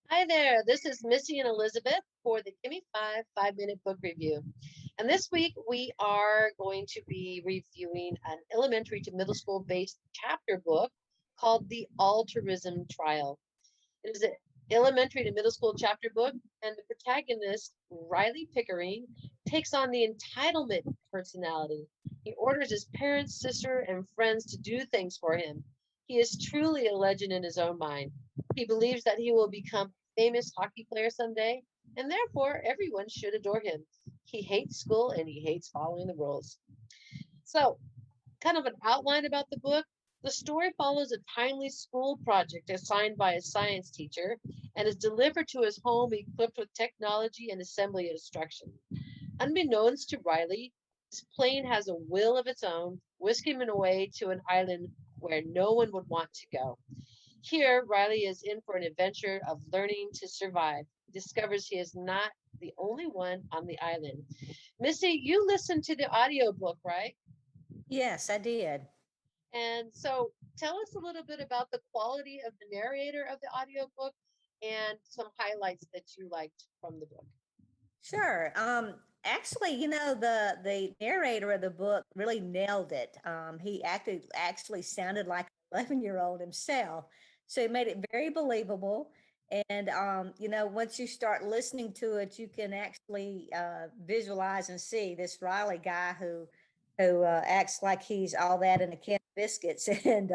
Hi there, this is Missy and Elizabeth for the Gimme 5 minute book review. And this week we are going to be reviewing an elementary to middle school based chapter book called the Altruism Trial. It is an elementary to middle school chapter book, and the protagonist, Riley Pickering, takes on the entitlement personality. He orders his parents, sister, and friends to do things for him. He is truly a legend in his own mind. He believes that he will become a famous hockey player someday, and therefore everyone should adore him. He hates school and he hates following the rules. So, kind of an outline about the book. The story follows a timely school project assigned by a science teacher and is delivered to his home equipped with technology and assembly instruction. Unbeknownst to Riley, his plane has a will of its own, whisking him away to an island where no one would want to go. Here, Riley is in for an adventure of learning to survive. He discovers he is not the only one on the island. Missy, you listened to the audiobook, right? Yes, I did. And so tell us a little bit about the quality of the narrator of the audiobook and some highlights that you liked from the book. Sure. Actually, the narrator of the book really nailed it. He actually sounded like an 11-year-old himself, so it made it very believable. And once you start listening to it, you can actually visualize and see this Riley guy who acts like he's all that in a can of biscuits, and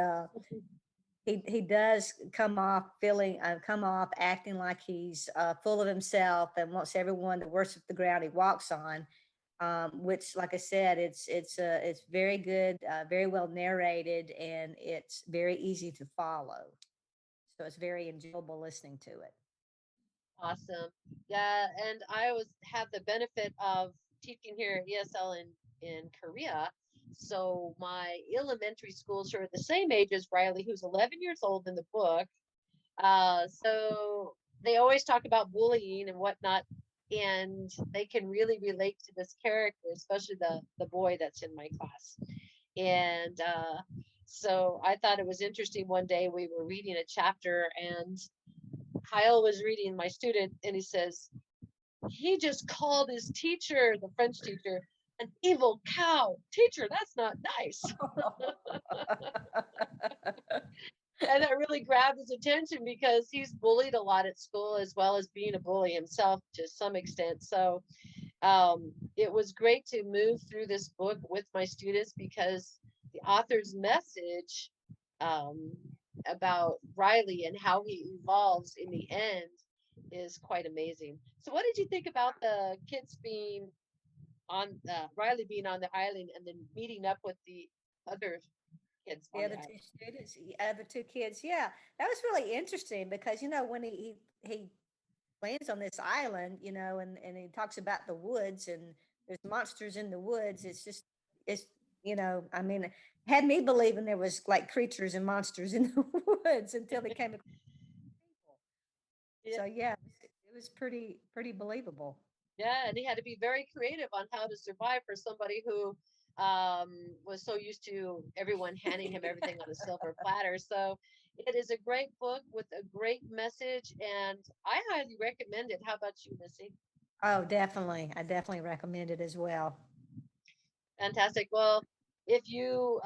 he does come off acting like he's full of himself and wants everyone to worship the ground he walks on. Which, like I said, it's very good, very well narrated, and it's very easy to follow. So it's very enjoyable listening to it. Awesome. Yeah, and I always have the benefit of teaching here at ESL in Korea. So my elementary schools are the same age as Riley, who's 11 years old in the book. So they always talk about bullying and whatnot, and they can really relate to this character, especially the boy that's in my class. And so I thought it was interesting. One day we were reading a chapter, and Kyle was reading, my student, and he says, he just called his teacher, the French teacher, an evil cow. Teacher, that's not nice. And that really grabbed his attention because he's bullied a lot at school as well as being a bully himself to some extent. So it was great to move through this book with my students because the author's message um, about Riley and how he evolves in the end is quite amazing. So, what did you think about the kids being on Riley being on the island and then meeting up with the other kids The on the other island? two students, the other two kids, yeah, that was really interesting because when he lands on this island, and he talks about the woods and there's monsters in the woods. It's, I mean, had me believing there was like creatures and monsters in the woods until they came across people. Yeah, So yeah, it was pretty believable. yeah, and he had to be very creative on how to survive for somebody who was so used to everyone handing him everything on a silver platter. So it is a great book with a great message, and I highly recommend it. How about you, Missy? Oh, definitely. I definitely recommend it as well. Fantastic. Well, if you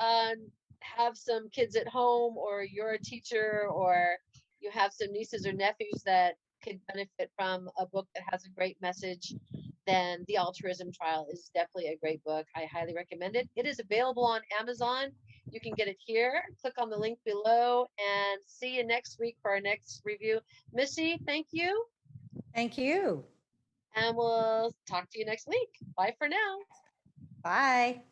have some kids at home, or you're a teacher, or you have some nieces or nephews that could benefit from a book that has a great message, then The Altruism Trial is definitely a great book. I highly recommend it. It is available on Amazon. You can get it here. Click on the link below, and see you next week for our next review. Missy, thank you, Thank you. and we'll talk to you next week. Bye for now. Bye.